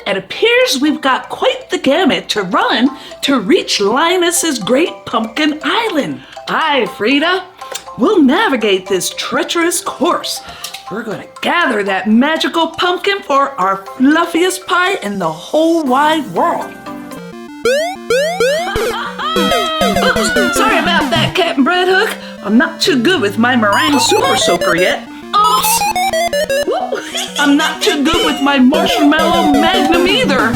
it appears we've got quite the gamut to run to reach Linus's Great Pumpkin Island. Aye, Frida, we'll navigate this treacherous course. We're gonna gather that magical pumpkin for our fluffiest pie in the whole wide world. Oops, sorry about that, Captain Bread Hook. I'm not too good with my meringue super soaker yet. Oops! I'm not too good with my marshmallow magnum either.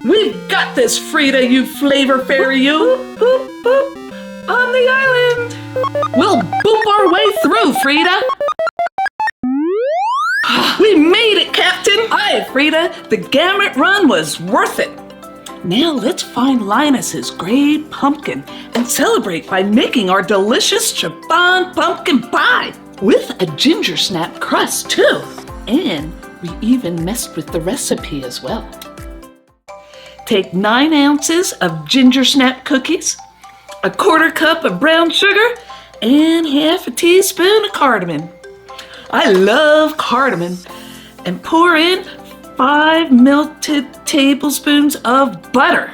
We've got this, Frida, you flavor fairy, you. Boop, boop, on the island. We'll boop our way through, Frida. We made it, Captain. Aye, Frida, the gamut run was worth it. Now let's find Linus's Great Pumpkin and celebrate by making our delicious Chiffon pumpkin pie with a ginger snap crust too. And we even messed with the recipe as well. Take 9 ounces of ginger snap cookies, a 1/4 cup of brown sugar, and 1/2 teaspoon of cardamom. I love cardamom. And pour in 5 melted tablespoons of butter.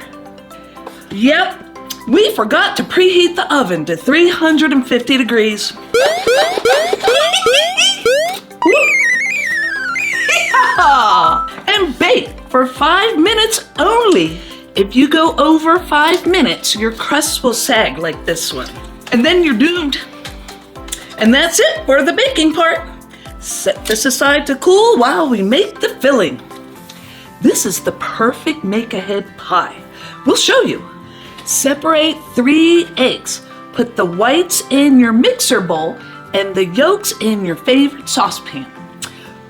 Yep, we forgot to preheat the oven to 350 degrees. And bake for 5 minutes only. If you go over 5 minutes, your crust will sag like this one. And then you're doomed. And that's it for the baking part. Set this aside to cool while we make the filling. This is the perfect make-ahead pie. We'll show you. Separate 3 eggs. Put the whites in your mixer bowl and the yolks in your favorite saucepan.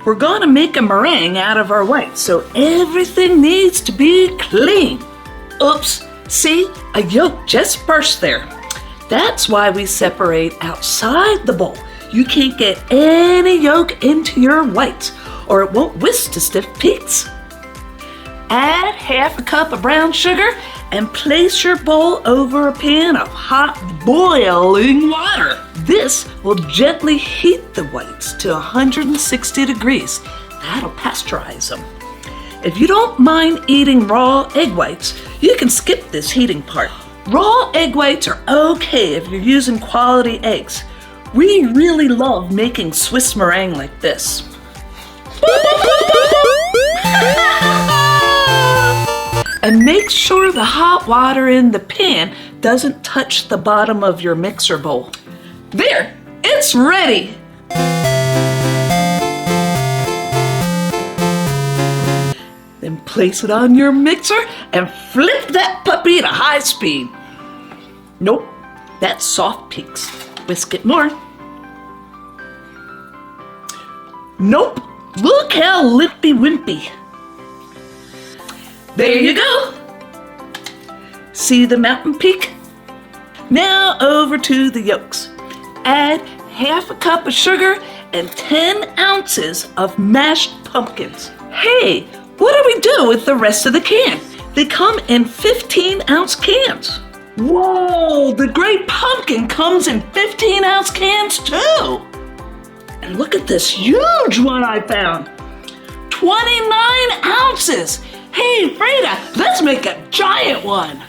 We're gonna make a meringue out of our whites, so everything needs to be clean. Oops, see, a yolk just burst there. That's why we separate outside the bowl. You can't get any yolk into your whites, or it won't whisk to stiff peaks. Add 1/2 cup of brown sugar and place your bowl over a pan of hot boiling water. This will gently heat the whites to 160 degrees. That'll pasteurize them. If you don't mind eating raw egg whites, you can skip this heating part. Raw egg whites are okay if you're using quality eggs. We really love making Swiss meringue like this. And make sure the hot water in the pan doesn't touch the bottom of your mixer bowl. There, it's ready. Then place it on your mixer and flip that puppy to high speed. Nope, that's soft peaks. Whisk it more. Nope, look how limpy wimpy. There you go. See the mountain peak? Now over to the yolks. Add 1/2 cup of sugar and 10 ounces of mashed pumpkins. Hey, what do we do with the rest of the can? They come in 15-ounce cans. Whoa, the Great Pumpkin comes in 15-ounce cans too. And look at this huge one I found. 29 ounces. Hey, Frida, let's make a giant one.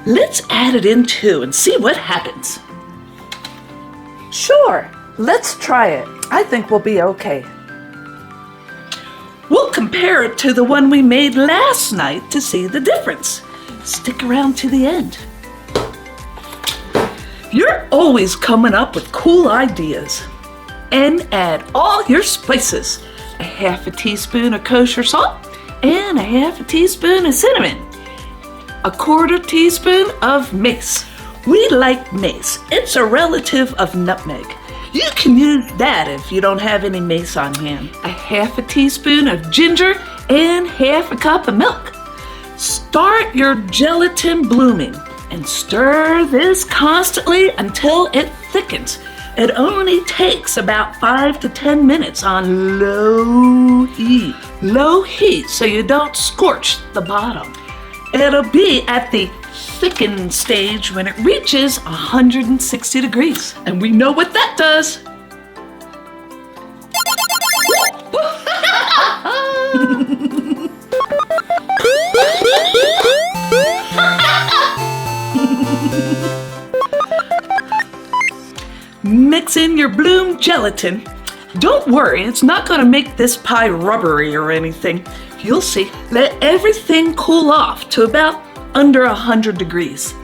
Let's add it in too and see what happens. Sure, let's try it. I think we'll be okay. We'll compare it to the one we made last night to see the difference. Stick around to the end. You're always coming up with cool ideas. And add all your spices. 1/2 teaspoon of kosher salt and 1/2 teaspoon of cinnamon. 1/4 teaspoon of mace. We like mace. It's a relative of nutmeg. You can use that if you don't have any mace on hand. 1/2 teaspoon of ginger and 1/2 cup of milk. Start your gelatin blooming and stir this constantly until it thickens. It only takes about 5 to 10 minutes on low heat. Low heat so you don't scorch the bottom. It'll be at the thickened stage when it reaches 160 degrees. And we know what that does. mix in your bloom gelatin. Don't worry, it's not going to make this pie rubbery or anything. You'll see. Let everything cool off to about under 100 degrees.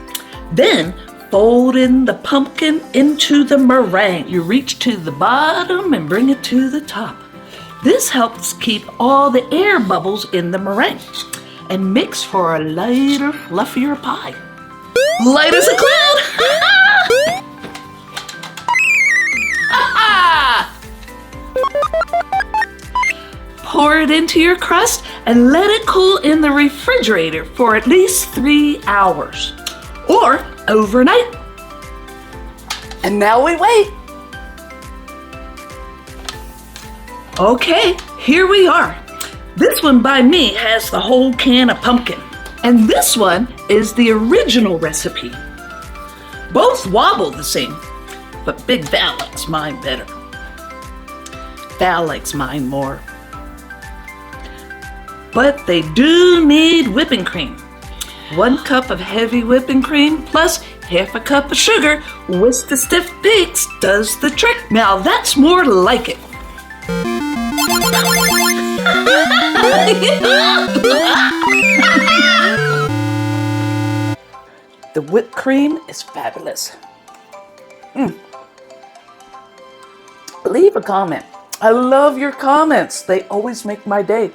Then fold in the pumpkin into the meringue. You reach to the bottom and bring it to the top. This helps keep all the air bubbles in the meringue and makes for a lighter, fluffier pie. Light as a cloud! Pour it into your crust and let it cool in the refrigerator for at least 3 hours or overnight. And now we wait. Okay, here we are. This one by me has the whole can of pumpkin. And this one is the original recipe. Both wobble the same, but Big Val likes mine better. Val likes mine more. But they do need whipping cream. 1 cup of heavy whipping cream plus half a cup of sugar with the stiff peaks does the trick. Now that's more like it. The whipped cream is fabulous. Leave a comment. I love your comments. They always make my day.